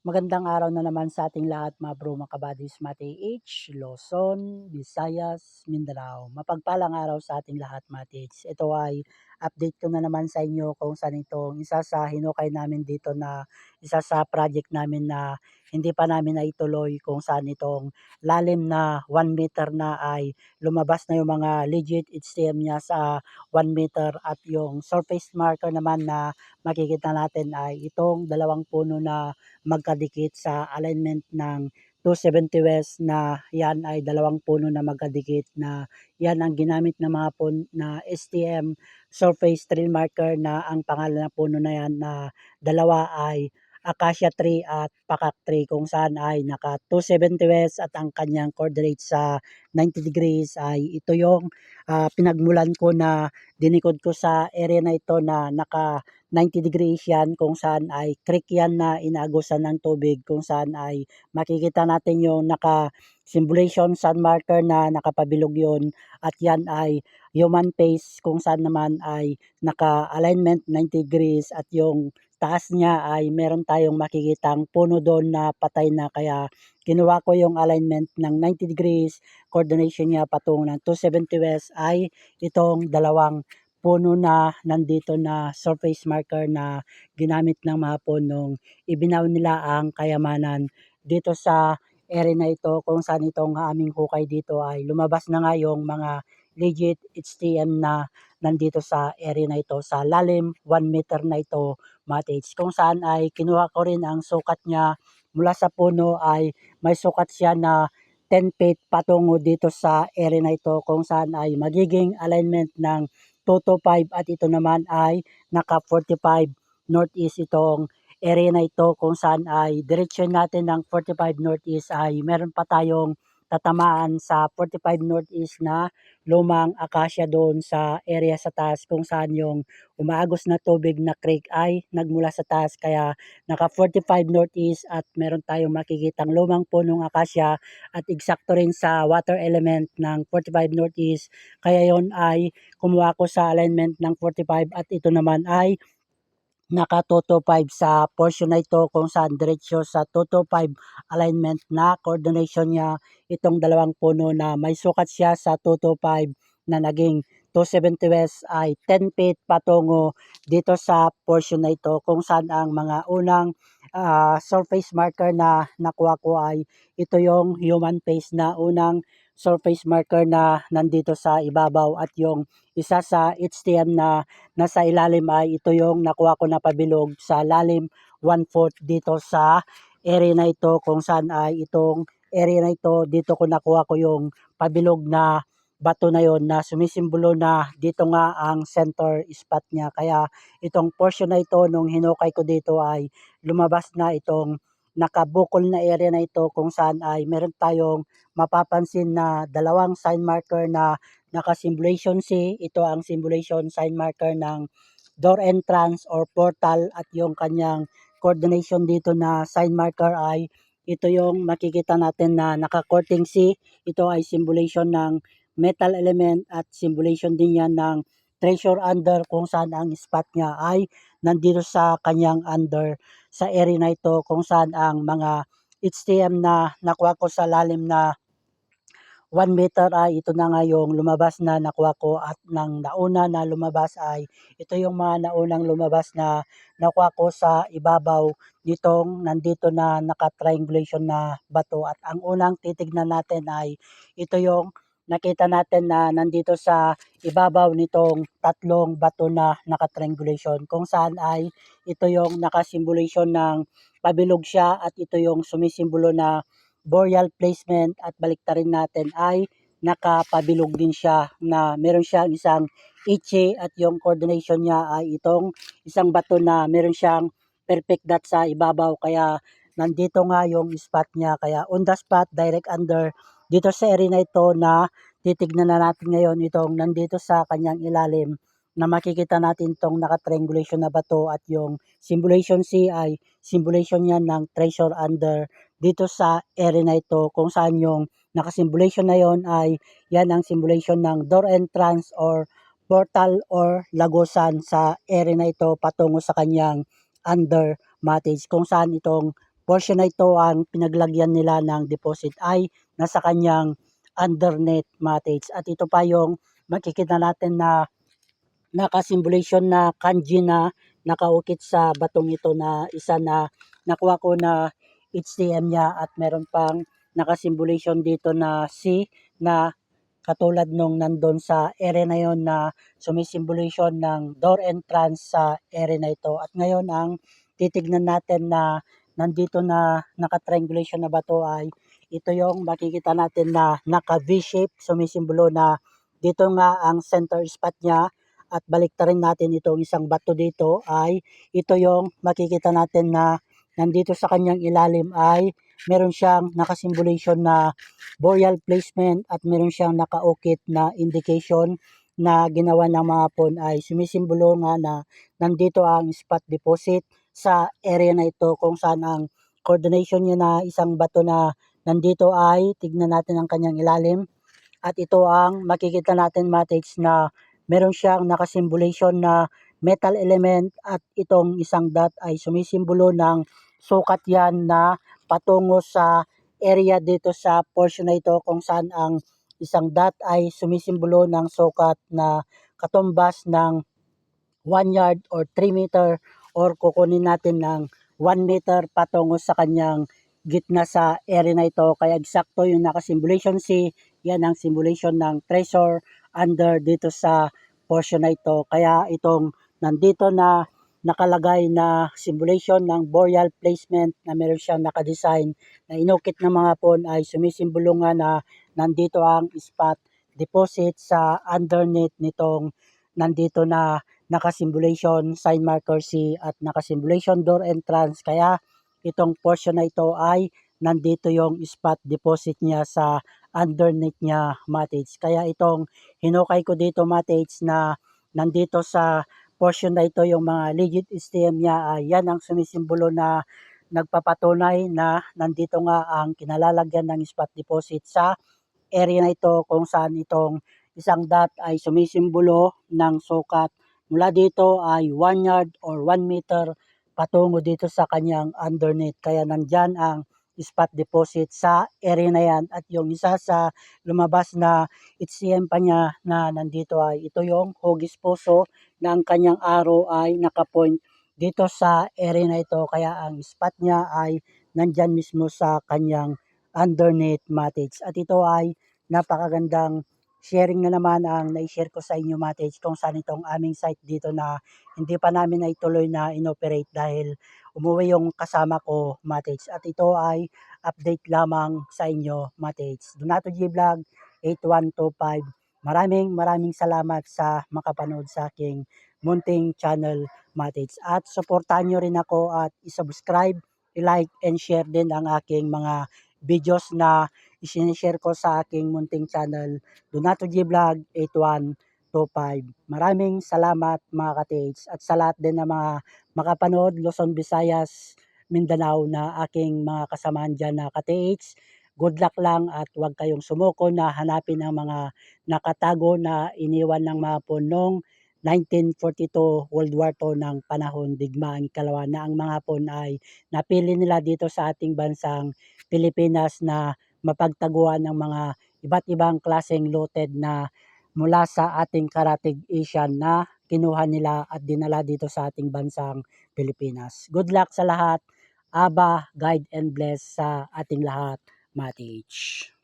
Magandang araw na naman sa ating lahat mga bro, mga kabadis, mga TH, Luzon, Visayas, Mindanao. Mapagpalang araw sa ating lahat mga TH. Ito ay update ko na naman sa inyo kung saan itong isa sa hinukay namin dito na isa sa project namin na hindi pa namin naituloy, kung saan itong lalim na 1 meter na ay lumabas na yung mga legit HTM niya sa 1 meter, at yung surface marker naman na makikita natin ay itong dalawang puno na magkadikit sa alignment ng 270 West, na yan ay dalawang puno na magkadikit, na yan ang ginamit ng mga na STM surface trail marker, na ang pangalan ng puno na yan na dalawa ay acacia tree at pakak tree, kung saan ay naka 270 west at ang kanyang coordinate sa 90 degrees ay ito yung pinagmulan ko na dinikod ko sa area na ito na naka 90 degrees yan, kung saan ay creek yan na inaagusan ng tubig, kung saan ay makikita natin yung naka simulation sun marker na nakapabilog yun, at yan ay human face, kung saan naman ay naka alignment 90 degrees, at yung taas niya ay meron tayong makikitang puno doon na patay na, kaya kinuha ko yung alignment ng 90 degrees, coordination niya patungo ng 270 west ay itong dalawang puno na nandito na surface marker na ginamit ng mga punong ibinaw nila ang kayamanan dito sa area na ito, kung saan itong aming hukay dito ay lumabas na nga yung mga legit HTM na nandito sa area na ito sa lalim 1 meter na ito, matage, kung saan ay kinuha ko rin ang sukat niya mula sa puno, ay may sukat siya na 10 feet patungo dito sa area na ito, kung saan ay magiging alignment ng 2 to 5, at ito naman ay naka 45 northeast itong area na ito, kung saan ay direksyon natin ng 45 northeast ay meron pa tayong tatamaan sa 45 northeast na lumang acacia doon sa area sa taas, kung saan yung umaagos na tubig na creek ay nagmula sa taas, kaya naka 45 northeast at meron tayong makikitang lumang punong acacia at eksakto rin sa water element ng 45 northeast, kaya yon ay kumuha ko sa alignment ng 45, at ito naman ay naka 2 to 5 sa portion na ito, kung saan diretsyo sa 2 to 5 alignment na coordination niya itong dalawang puno na may sukat siya sa 2 to 5 na naging 270 west ay 10 feet patungo dito sa portion na ito, kung saan ang mga unang surface marker na nakuha ko ay ito yung human face na unang surface marker na nandito sa ibabaw, at yung isa sa HTM na nasa ilalim ay ito yung nakuha ko na pabilog sa lalim 1/4 dito sa area na ito, kung saan ay itong area na ito dito ko nakuha ko yung pabilog na bato na yon na sumisimbolo na dito nga ang center spot niya, kaya itong portion na ito nung hinukay ko dito ay lumabas na itong nakabukol na area na ito, kung saan ay meron tayong mapapansin na dalawang sign marker na naka-simulation C. Ito ang simulation sign marker ng door entrance or portal, at yung kanyang coordination dito na sign marker ay ito yung makikita natin na naka-courting C. Ito ay simulation ng metal element, at simulation din yan ng treasure under, kung saan ang spot niya ay nandito sa kanyang under sa area na ito, kung saan ang mga HTM na nakuha ko sa lalim na 1 meter ay ito na nga yung lumabas na nakuha ko, at ng nauna na lumabas ay ito yung mga naunang lumabas na nakuha ko sa ibabaw nitong nandito na naka-triangulation na bato, at ang unang titignan natin ay ito yung nakita natin na nandito sa ibabaw nitong tatlong bato na naka-triangulation, kung saan ay ito yung naka-simulation ng pabilog siya, at ito yung sumisimbolo na boreal placement, at baliktarin natin ay nakapabilog din siya na meron siyang isang ichi, at yung coordination niya ay itong isang bato na meron siyang perfect dot sa ibabaw, kaya nandito nga yung spot niya, kaya on the spot direct under dito sa area na ito na titignan na natin ngayon, itong nandito sa kanyang ilalim na makikita natin itong naka-triangulation na bato, at yung simulation C ay simulation yan ng treasure under dito sa area na ito, kung saan yung naka-simulation na yon ay yan ang simulation ng door entrance or portal or lagusan sa area na ito patungo sa kanyang under matage, kung saan itong portion na ito ang pinaglagyan nila ng deposit ay nasa kanyang underneath matrix. At ito pa yung makikita natin na naka-symbolization na kanji na nakaukit sa batong ito na isa na nakuha ko na HTM niya, at meron pang naka-symbolization dito na C na katulad nung nandun sa area na yon na sumisimbolisyon ng door entrance sa area na ito. At ngayon ang titignan natin na nandito na naka-triangulation na bato ay ito yung makikita natin na naka V-shape, sumisimbolo na dito nga ang center spot niya. At baliktarin natin itong isang bato dito ay ito yung makikita natin na nandito sa kanyang ilalim ay meron siyang naka-symbolization na boreal placement, at meron siyang nakaukit na indication na ginawa ng mga pon ay sumisimbolo nga na nandito ang spot deposit sa area na ito, kung saan ang coordination niya na isang bato na nandito ay tignan natin ang kanyang ilalim. At ito ang makikita natin matrix na meron siyang naka-symbolization na metal element, at itong isang dot ay sumisimbolo ng sukat yan na patungo sa area dito sa portion na ito, kung saan ang isang dot ay sumisimbolo ng sukat na katumbas ng 1 yard or 3 meter, or kukunin natin ng 1 meter patungo sa kanyang gitna sa area na ito. Kaya eksakto yung naka-symbolization C, yan ang symbolization ng treasure under dito sa portion na ito. Kaya itong nandito na nakalagay na symbolization ng boreal placement na meron siyang nakadesign na inukit ng mga pon ay sumisimbolo nga na nandito ang spot deposit sa underneath nitong nandito na naka-symbolization sign marker C at naka-symbolization door entrance. Kaya itong portion na ito ay nandito yung spot deposit niya sa underneath niya matrix. Kaya itong hinukay ko dito matrix na nandito sa portion na ito yung mga legit STM niya ay yan ang sumisimbolo na nagpapatunay na nandito nga ang kinalalagyan ng spot deposit sa area na ito, kung saan itong isang dot ay sumisimbolo ng sukat mula dito ay 1 yard or 1 meter patungo dito sa kanyang underneath. Kaya nandyan ang spot deposit sa area na yan. At yung isa sa lumabas na HCM pa niya na nandito ay ito yung hugis puso na ang kanyang arrow ay nakapoint dito sa area na ito. Kaya ang spot niya ay nandyan mismo sa kanyang underneath matrix. At ito ay napakagandang sharing na naman ang na-share ko sa inyo matrix, kung saan itong aming site dito na hindi pa namin na ituloy na inoperate dahil umuwi yung kasama ko matrix. At ito ay update lamang sa inyo matrix. Donato G Vlog 8125. Maraming salamat sa makapanood sa aking munting channel matrix. At suportahan nyo rin ako at isubscribe, i-like and share din ang aking mga videos na isinishare ko sa aking munting channel, Donato G Vlog 8125. Maraming salamat mga ka-TH, at sa lahat din ng mga makapanood Luzon, Visayas, Mindanao na aking mga kasamahan dyan na ka-TH. Good luck lang at huwag kayong sumuko na hanapin ang mga nakatago na iniwan ng mga punong 1942 World War II ng panahon digmaang ikalawa, na ang mga pon ay napili nila dito sa ating bansang Pilipinas na mapagtaguan ng mga iba't ibang klaseng looted na mula sa ating karatig Asian na kinuha nila at dinala dito sa ating bansang Pilipinas. Good luck sa lahat. Aba, guide and bless sa ating lahat. Matich.